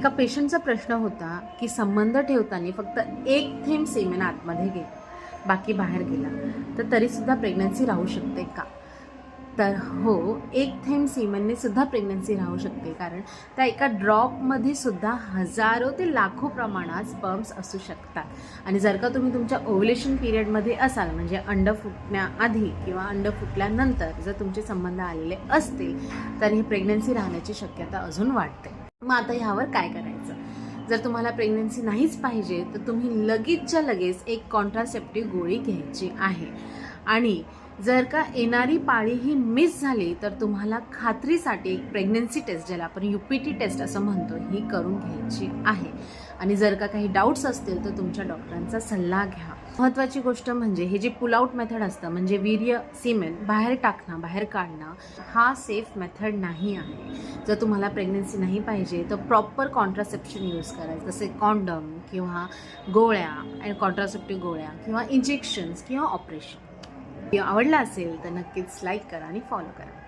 एका पेशंटचा प्रश्न होता की संबंध ठेवताना फक्त एक थेंब सेमेन आतमध्ये गेला, बाकी बाहेर गेला, तर तरीसुद्धा प्रेग्नन्सी राहू शकते का? तर हो, एक थेंब सीमेनने सुद्धा प्रेग्नन्सी राहू शकते, कारण त्या एका ड्रॉपमध्ये सुद्धा हजारो ते लाखो प्रमाणात स्पर्म्स असू शकतात। आणि जर का तुम्ही तुमच्या ओव्युलेशन पिरियडमध्ये असाल, म्हणजे अंड फुटण्याआधी किंवा अंड फुटल्यानंतर जर तुमचे संबंध आलेले असतील, तर ही प्रेग्नन्सी राहण्याची शक्यता अजून वाढते। मग आता ह्यावर काय करायचं? जर तुम्हाला प्रेग्नन्सी नाहीच पाहिजे, तर तुम्ही लगेचच्या लगेच एक कॉन्ट्रासेप्टिव्ह गोळी घ्यायची आहे। आणि जर का येणारी पाळी ही मिस झाली, तर तुम्हाला खात्रीसाठी एक प्रेग्नन्सी टेस्ट, ज्याला आपण UPT टेस्ट असं म्हणतो, ही करून घ्यायची आहे। आणि जर का काही डाऊट्स असतील, तर तुमच्या डॉक्टरांचा सल्ला घ्या। महत्त्वाची गोष्ट म्हणजे हे जे पुल आउट मेथड असतं, म्हणजे वीर्य सीमेन बाहेर टाकणं, बाहेर काढणं, हा सेफ मेथड नाही आहे। जर तुम्हाला प्रेग्नन्सी नाही पाहिजे, तर प्रॉपर कॉन्ट्रासेप्शन यूज करायचं, जसे कॉन्डम किंवा गोळ्या आणि कॉन्ट्रासेप्टिव्ह गोळ्या किंवा इंजेक्शन्स किंवा ऑपरेशन। व्हिडिओ आवडला असेल तर नक्कीच लाईक करा आणि फॉलो करा।